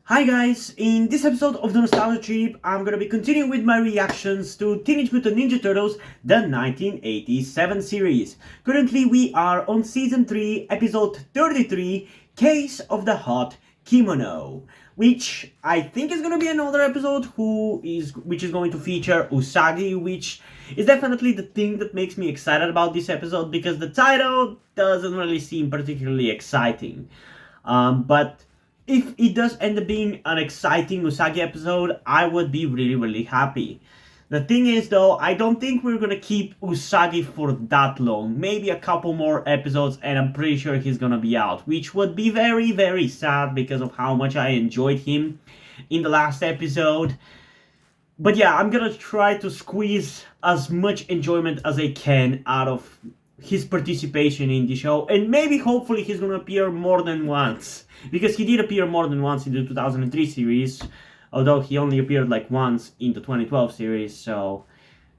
Hi guys, in this episode of the Nostalgia Trip, I'm gonna be continuing with my reactions to Teenage Mutant Ninja Turtles, the 1987 series. Currently we are on Season 3, Episode 33, Case of the Hot Kimono, which I think is gonna be another episode which is going to feature Usagi, which is definitely the thing that makes me excited about this episode, because the title doesn't really seem particularly exciting. But if it does end up being an exciting Usagi episode, I would be really happy. The thing is though, I don't think we're gonna keep Usagi for that long. Maybe a couple more episodes and I'm pretty sure he's gonna be out. Which would be very sad because of how much I enjoyed him in the last episode. But yeah, I'm gonna try to squeeze as much enjoyment as I can out of his participation in the show, and maybe hopefully he's gonna appear more than once, because he did appear more than once in the 2003 series, although he only appeared like once in the 2012 series, so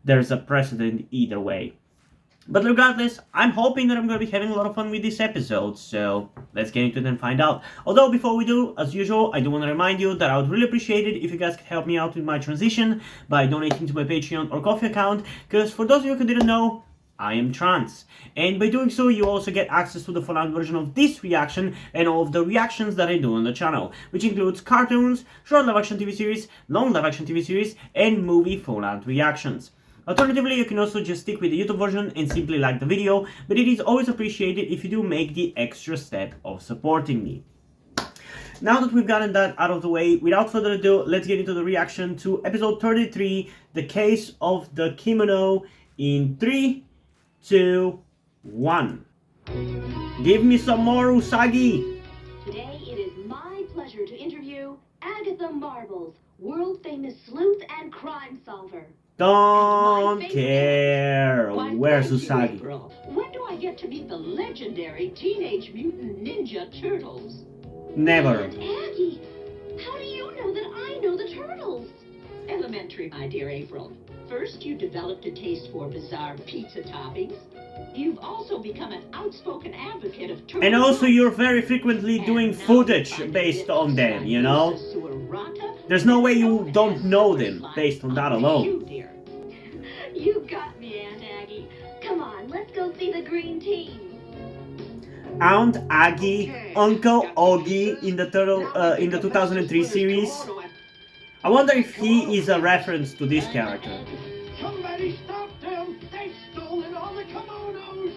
there's a precedent either way. But regardless, I'm hoping that I'm going to be having a lot of fun with this episode, so let's get into it and find out. Although before we do, as usual, I do want to remind you that I would really appreciate it if you guys could help me out with my transition by donating to my Patreon or Ko-fi account, because for those of you who didn't know, I am trans, and by doing so you also get access to the full-on version of this reaction and all of the reactions that I do on the channel, which includes cartoons, short live-action TV series, long live-action TV series, and movie full-on reactions. Alternatively, you can also just stick with the YouTube version and simply like the video, but it is always appreciated if you do make the extra step of supporting me. Now that we've gotten that out of the way, without further ado, let's get into the reaction to episode 33, The Case of the Kimono, in 3, 2, 1. Give me some more Usagi! Today it is my pleasure to interview Agatha Marbles, world-famous sleuth and crime solver. Don't care. Why, Where's thank you, Usagi? April. When do I get to meet the legendary Teenage Mutant Ninja Turtles? Never. And Aggie, how do you know that I know the Turtles? Elementary, my dear April. First, you developed a taste for bizarre pizza toppings. You've also become an outspoken advocate of turtle. And also rights. you're very frequently doing footage based on them, you know? There's no way you don't know them based on that alone. You got me, Aunt Aggie. Come on, let's go see the green team. Aunt Aggie, Uncle Augie in the in the 2003 series. I wonder if he is a reference to this character. Somebody stop them! They've stolen all the kimonos!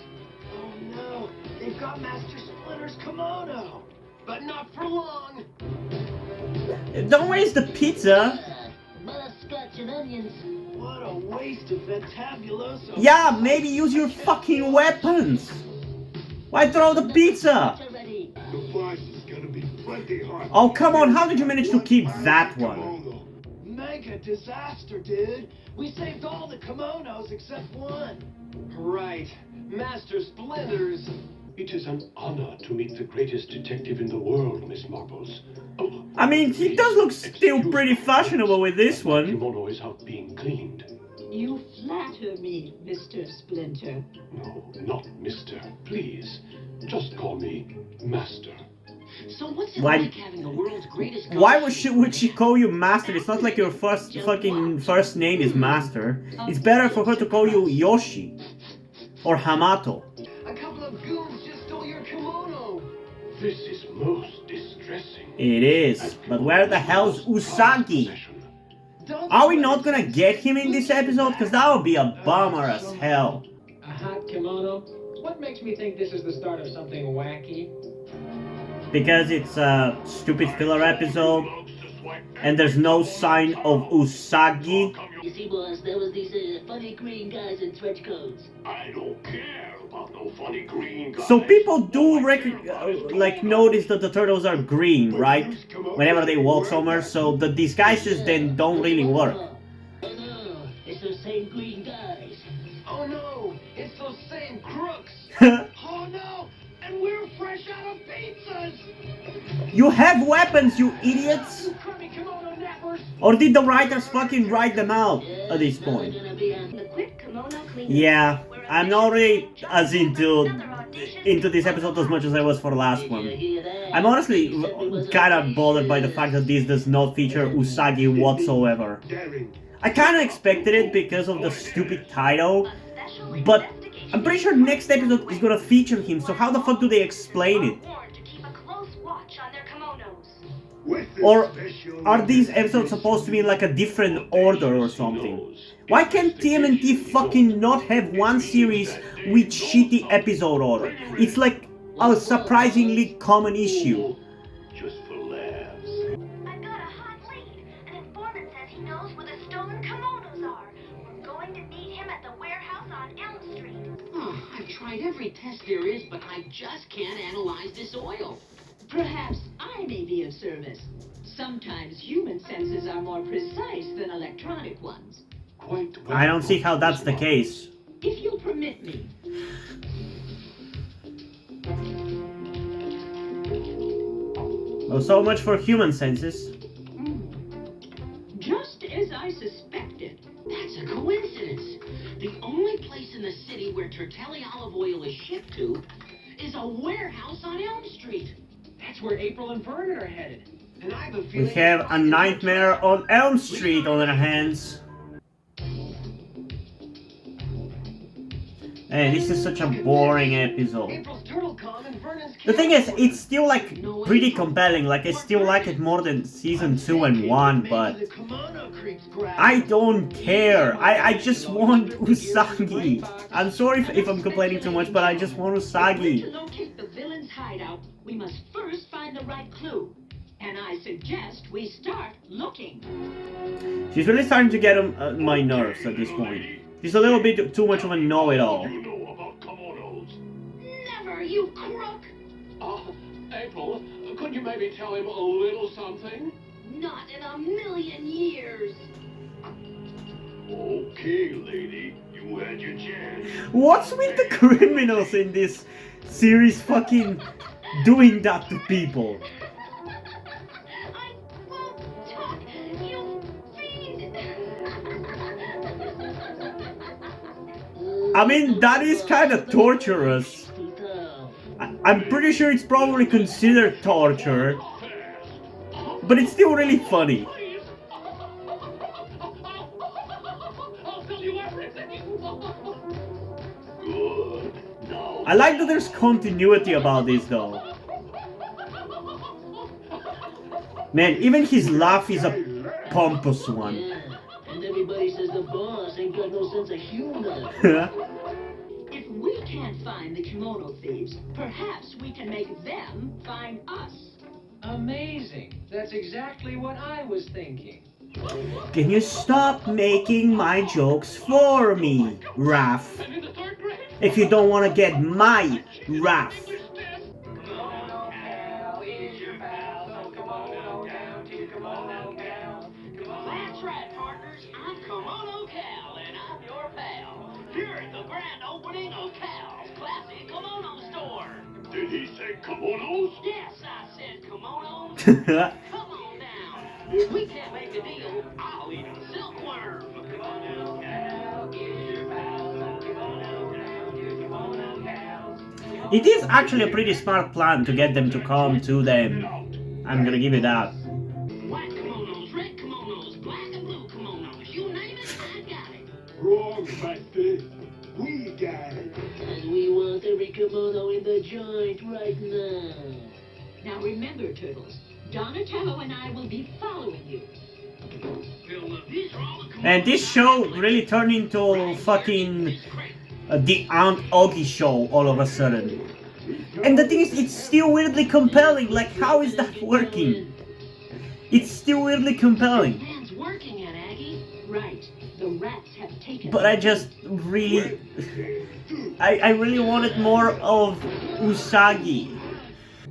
Oh no, they've got Master Splinter's kimono! But not for long! Don't waste the pizza! Butterscotch and onions. What a waste of fantabuloso! Yeah, maybe use your fucking weapons! Why throw the pizza? The price is gonna be plenty hot. Oh, come on, how did you manage to keep that one? Mega disaster, dude! We saved all the kimonos except one. Right. Master Splinters. It is an honor to meet the greatest detective in the world, Miss Marbles. Oh, I mean, he does look still pretty fashionable with this my one. kimono is out being cleaned. You flatter me, Mr. Splinter. No, not Mister. Please, just call me Master. So what's it Why- like having the world's greatest Why would she call you Master? It's not like your first name is Master. It's better for her to call you Yoshi or Hamato. A couple of goons just stole your kimono. This is most distressing. It is, but where the hell's Usagi? Don't Are we sweat not it. gonna get him in this episode? Because that would be a bummer as hell. A hot kimono? What makes me think this is the start of something wacky? Because it's a stupid filler episode and there's no sign of Usagi. You see, boss, there was these funny green guys in trench coats. I don't care about no funny green guys. So people do notice that the turtles are green, right? Whenever they walk somewhere, so the disguises then don't really work. Oh no, it's those same green guys. Oh no, it's those same crooks. Oh no, and we're fresh out of pizzas. You have weapons, you idiots! You crummy kimono nappers. Or did the writers fucking write them out at this point? The quick kimono cleaning. Yeah, I'm not really as into into this episode as much as I was for the last one. I'm honestly kind of bothered by the fact that this does not feature Usagi whatsoever. I kind of expected it because of the stupid title, but I'm pretty sure next episode is gonna feature him, so how the fuck do they explain it? Or are these episodes supposed to be in like a different order or something? Why can't TMNT fucking not have one series with shitty episode order? It's like a surprisingly common issue. Just for laughs. I've got a hot lead. An informant says he knows where the stolen kimonos are. We're going to meet him at the warehouse on Elm Street. Oh, I've tried every test there is, but I just can't analyze this oil. Perhaps I may be of service. Sometimes human senses are more precise than electronic ones. Quite well. I don't see how that's the case. If you'll permit me. Well, so much for human senses. Just as I suspected. That's a coincidence. The only place in the city where Tortelli olive oil is shipped to is a warehouse on Elm Street. That's where April and Vernon are headed. And I have a We feeling have a nightmare on Elm Street on our hands. And this is such a boring episode. April's turtle con and Vernon's The thing is, it's still like pretty compelling. Like I still like it more than season 2 and 1, but the kimono creeps grab. I don't care. I just want Usagi. I'm sorry if I'm complaining too much, but I just want To Usagi. locate the villain's hideout, we must first find the right clue. And I suggest we start looking. She's really starting to get on my nerves at this point. She's a little bit too much of a know-it-all. You know about kimonos. Never, you crook! April, could you maybe tell him a little something? Not in a million years. Okay, lady, you had your chance. What's with the criminals in this series fucking doing that to people? I won't talk, you fiend! I mean, that is kind of torturous. I'm pretty sure it's probably considered torture, but it's still really funny. Please. I'll tell you everything. Good. Now. I like that there's continuity about this though. Man, even his laugh is a pompous one. And everybody says the boss ain't got no sense of humor. If we can't find the kimono thieves, perhaps we can make them find us. Amazing. That's exactly what I was thinking. Can you stop making my jokes for me, Raph? And in the third grade? If you don't want to get my wrath. That's right, partners. I'm Kimono Cal, and I'm your pal. Here at the grand opening of Cal's Classic Kimono Store. Did he say kimonos? Yes, I said kimonos. Come on down. If we can't make a deal, I'll eat a silkworm. Kimono Cal, here's your pal. Kimono Cal, your Kimono Cal. It is actually a pretty smart plan to get them to come to them. I'm gonna give you that. White kimonos, red kimonos, black and blue kimonos. You name it, I got it. Wrong, Buster. We got it. And we want every kimono in the joint right now. Now remember, Turtles, Donatello and I will be following you. These are all the kimonos. And this show really turned into fucking the Aunt Augie show all of a sudden. And the thing is, it's still weirdly compelling. Like, how is that working? It's still weirdly compelling. Man's working at Aggie. Right. The rats have taken. But I just really... I really wanted more of Usagi.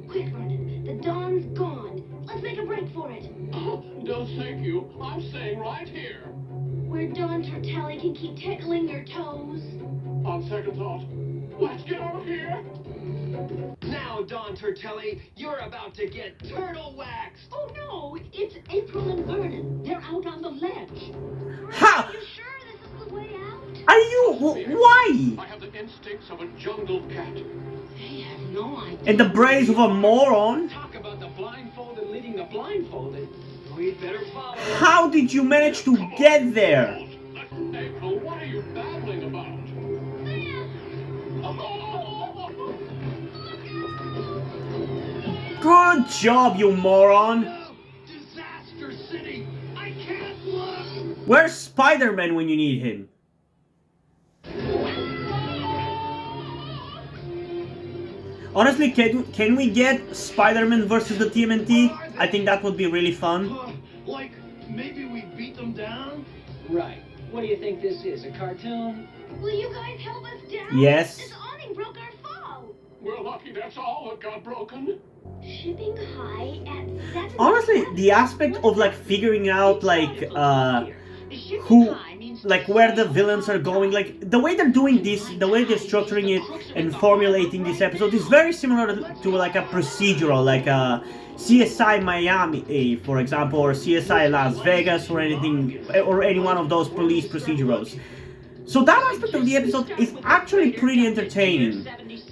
Quick, Vernon, the dawn's gone. Let's make a break for it. Oh, no, thank you. I'm staying right here. Where Dawn Tortelli can keep tickling your toes. On second thought, let's get out of here. Now, Don Tortelli, you're about to get turtle waxed. Oh no! It's April and Vernon. They're out on the ledge. How? Are you sure this is the way out? Are you... Why? I have the instincts of a jungle cat. no idea. In the brains of a moron? Talk about the blindfolded leading the blindfolded. We'd better follow. How did you manage to get there? April, what are you babbling about? Good job, you moron! No! Disaster City! I can't look! Where's Spider-Man when you need him? Honestly, can we get Spider-Man versus the TMNT? I think that would be really fun. Like, maybe we beat them down? Right. What do you think this is? A cartoon? Will you guys help us down? Yes. This awning broke our fall. We're lucky that's all that got broken. Shipping high at 7. Honestly, the aspect of like figuring out like who, like where the villains are going, like the way they're doing this, the way they're structuring it and formulating this episode is very similar to like a procedural, like a CSI Miami, for example, or CSI Las Vegas, or anything, or any one of those police procedurals. So that aspect of the episode is actually pretty entertaining,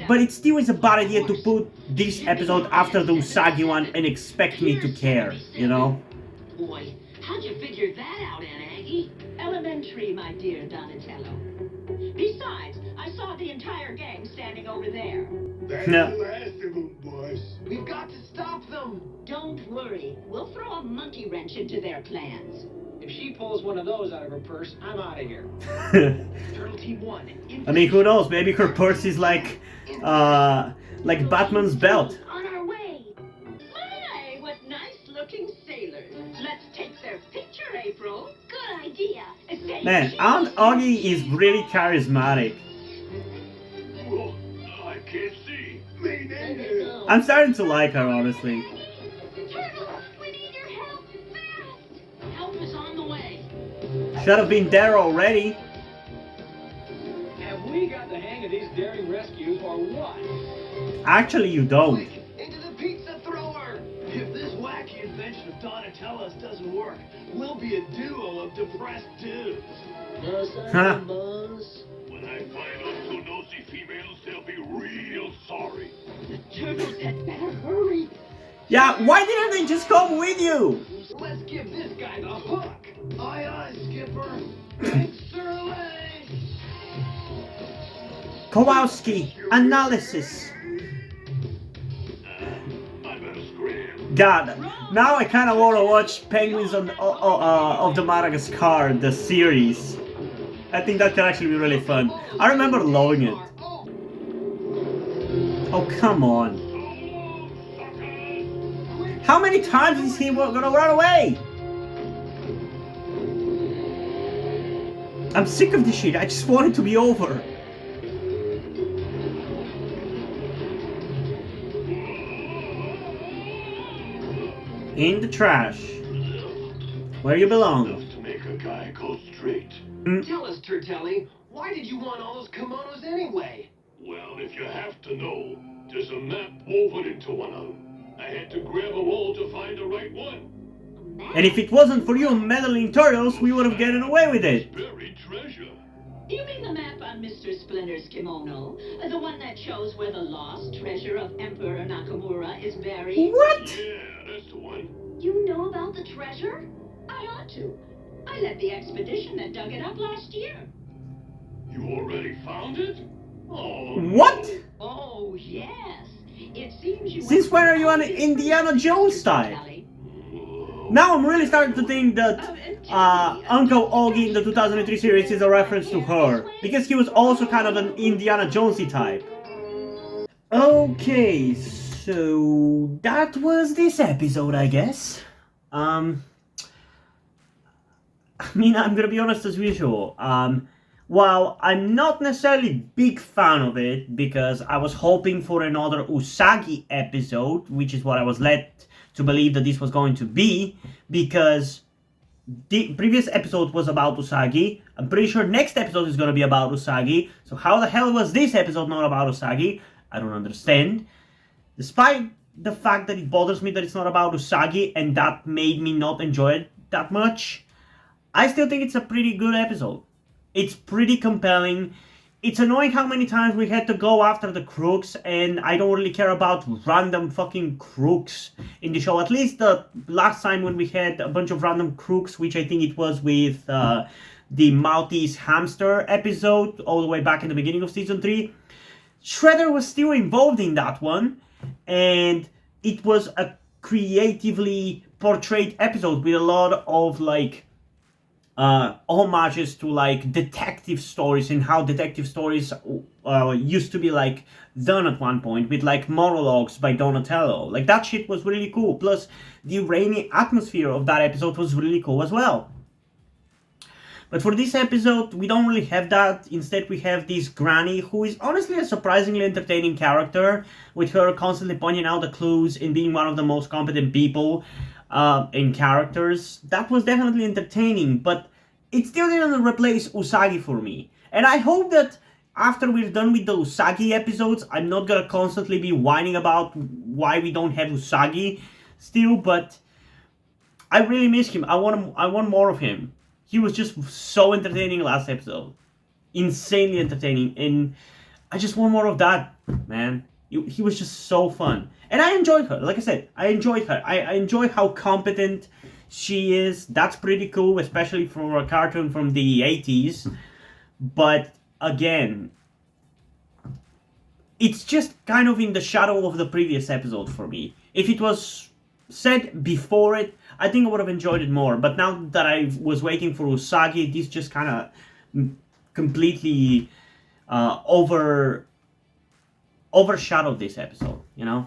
but it still is a bad idea to put this episode after the Usagi one and expect me to care, you know? Boy, how'd you figure that out, Aunt Aggie? Elementary, my dear Donatello. Besides, I saw the entire gang standing over there. That's No. the last of them, boss. We've got to stop them! Don't worry, we'll throw a monkey wrench into their plans. If she pulls one of those out of her purse, I'm out of here. Turtle Team 1. I mean, who knows? Maybe her purse is like Batman's belt. On our way. My, what nice-looking sailors. Let's take their picture, April. Good idea. Say Man, Aunt Augie is really charismatic. Oh, I can't see. Me neither. I'm starting to like her, honestly. Turtle, we need your help fast. Help is on the way. Should have been there already. Have we got the hang of these daring rescues or what? Actually, you don't. Quick, into the pizza thrower! If this wacky invention of Donatello's doesn't work, we'll be a duo of depressed dudes. Huh. When I find those two nosy females, they'll be real sorry. The turtles had better hurry. Yeah, why didn't they just come with you? Let's give this guy the hook! Aye aye, Skipper! Thanks, Sir Kowalski, analysis. I better scram. God, now I kind of want to watch Penguins of the Madagascar, the series. I think that could actually be really fun. I remember loving it. Oh, come on. How many times is he gonna run away? I'm sick of this shit. I just want it to be over. In the trash. Where you belong. Enough to make a guy go straight. Tell us, Turtelli, why did you want all those kimonos anyway? Well, if you have to know, there's a map woven into one of them. I had to grab them all to find the right one. And if it wasn't for you meddling turtles, we would have gotten away with it. Buried treasure. You mean the map on Mr. Splinter's kimono? The one that shows where the lost treasure of Emperor Nakamura is buried? What? Yeah, that's the one. You know about the treasure? I ought to. I led the expedition that dug it up last year. You already found it? Oh. What? Oh, yes. It seems you... Since when are you on Indiana Jones style? Now I'm really starting to think that Uncle Augie in the 2003 series is a reference to her, because he was also kind of an Indiana Jonesy type. Okay, so that was this episode, I guess. I mean, I'm gonna be honest as usual. While I'm not necessarily big fan of it, because I was hoping for another Usagi episode, which is what I was led to believe that this was going to be, because the previous episode was about Usagi. I'm pretty sure next episode is going to be about Usagi. So how the hell was this episode not about Usagi? I don't understand. Despite the fact that it bothers me that it's not about Usagi, and that made me not enjoy it that much, I still think it's a pretty good episode. It's pretty compelling. it's annoying how many times we had to go after the crooks, and I don't really care about random fucking crooks in the show. At least the last time when we had a bunch of random crooks, which I think it was with the Maltese hamster episode, all the way back in the beginning of season 3. Shredder was still involved in that one, and it was a creatively portrayed episode with a lot of like homages to like detective stories and how detective stories used to be like done at one point with like monologues by Donatello. Like that shit was really cool. Plus the rainy atmosphere of that episode was really cool as well. But for this episode, we don't really have that. Instead, we have this granny who is honestly a surprisingly entertaining character, with her constantly pointing out the clues and being one of the most competent people in characters. That was definitely entertaining, but it still didn't replace Usagi for me. And I hope that after we're done with the Usagi episodes, I'm not gonna constantly be whining about why we don't have Usagi still, but I really miss him. I want more of him. He was just so entertaining last episode. Insanely entertaining. And I just want more of that, man. He was just so fun. And I enjoyed her. Like I said, I enjoyed her. I enjoy how competent she is. That's pretty cool, especially for a cartoon from the 80s. But again, it's just kind of in the shadow of the previous episode for me. If it was said before it, I think I would have enjoyed it more. But now that I was waiting for Usagi, this just kind of completely overshadowed this episode, you know?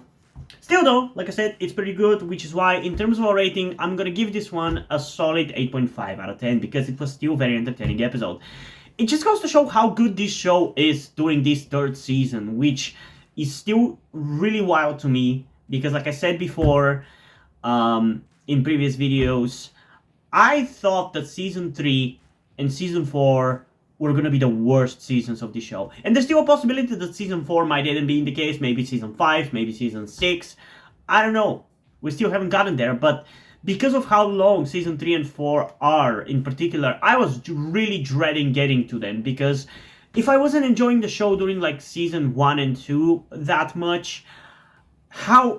Still though, like I said, it's pretty good, which is why in terms of our rating, I'm gonna give this one a solid 8.5 out of 10, because it was still a very entertaining episode. It just goes to show how good this show is during this third season, which is still really wild to me, because like I said before, in previous videos, I thought that season 3 and season 4 were gonna be the worst seasons of the show. And there's still a possibility that season 4 might even be in the case, maybe season 5, maybe season 6. I don't know. We still haven't gotten there, but because of how long season 3 and 4 are in particular, I was really dreading getting to them, because if I wasn't enjoying the show during like season 1 and 2 that much,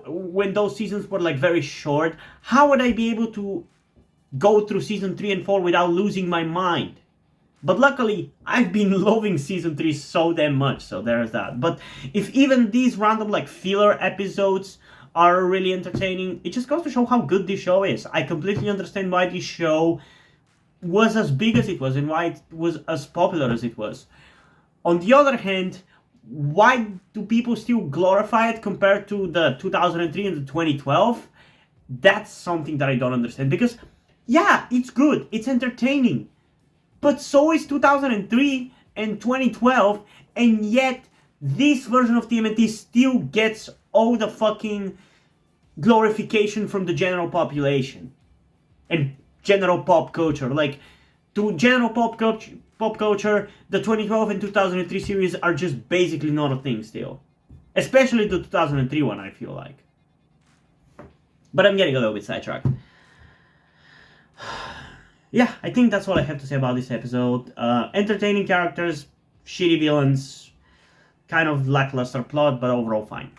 when those seasons were like very short, how would I be able to go through season 3 and 4 without losing my mind? But luckily, I've been loving season 3 so damn much, so there's that. But if even these random like filler episodes are really entertaining, it just goes to show how good this show is. I completely understand why this show was as big as it was and why it was as popular as it was. On the other hand, why do people still glorify it compared to the 2003 and the 2012? That's something that I don't understand, because yeah, it's good, it's entertaining, but so is 2003 and 2012, and yet this version of TMNT still gets all the fucking glorification from the general population and general pop culture. Like, to general pop culture, the 2012 and 2003 series are just basically not a thing still. Especially the 2003 one, I feel like. But I'm getting a little bit sidetracked. Yeah, I think that's all I have to say about this episode. Entertaining characters, shitty villains, kind of lackluster plot, but overall fine.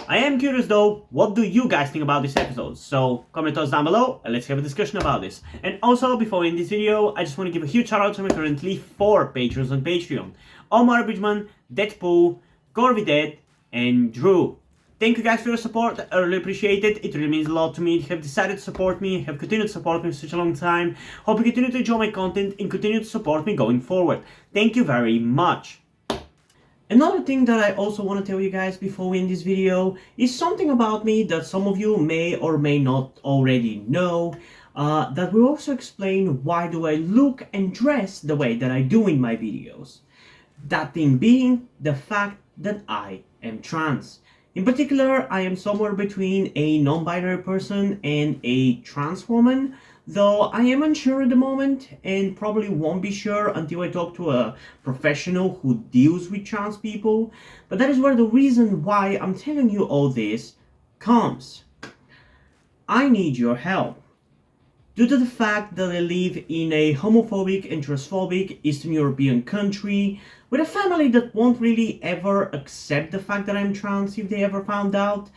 I am curious though, what do you guys think about this episode? So comment thoughts down below and let's have a discussion about this. And also, before ending this video, I just want to give a huge shout out to my currently 4 patrons on Patreon: Omar Bridgman, Deadpool, Corvidet, and Drew. Thank you guys for your support, I really appreciate it. It really means a lot to me. You have decided to support me, have continued to support me for such a long time. Hope you continue to enjoy my content and continue to support me going forward. Thank you very much. Another thing that I also want to tell you guys before we end this video is something about me that some of you may or may not already know, that will also explain why do I look and dress the way that I do in my videos. That thing being the fact that I am trans. In particular, I am somewhere between a non-binary person and a trans woman, though I am unsure at the moment and probably won't be sure until I talk to a professional who deals with trans people. But that is where the reason why I'm telling you all this comes. I need your help. Due to the fact that I live in a homophobic and transphobic Eastern European country, with a family that won't really ever accept the fact that I'm trans if they ever found out,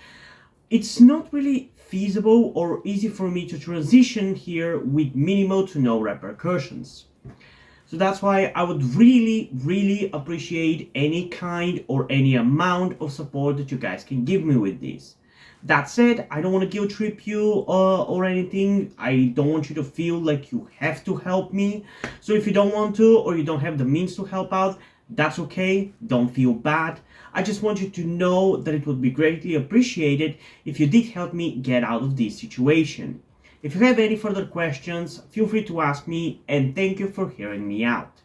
it's not really feasible or easy for me to transition here with minimal to no repercussions. So that's why I would really appreciate any kind or any amount of support that you guys can give me with this. That said, I don't want to guilt trip you or anything. I don't want you to feel like you have to help me. So if you don't want to or you don't have the means to help out, that's okay. Don't feel bad. I just want you to know that it would be greatly appreciated if you did help me get out of this situation. If you have any further questions, feel free to ask me, and thank you for hearing me out.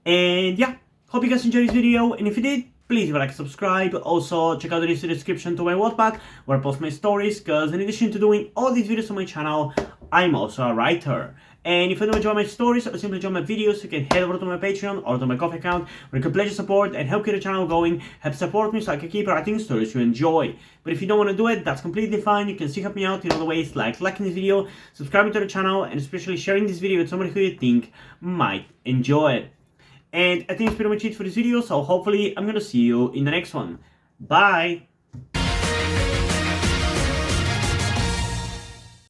And yeah, hope you guys enjoyed this video, and if you did, please leave a like and subscribe. Also, check out the link in the description to my Wattpad, where I post my stories, because in addition to doing all these videos on my channel, I'm also a writer. And if you don't enjoy my stories or simply enjoy my videos, you can head over to my Patreon or to my Ko-fi account, where you can pledge your support and help keep the channel going, help support me so I can keep writing stories you enjoy. But if you don't want to do it, that's completely fine. You can still help me out in other ways, like liking this video, subscribing to the channel, and especially sharing this video with somebody who you think might enjoy it. And I think it's pretty much it for this video, so hopefully I'm gonna see you in the next one. Bye!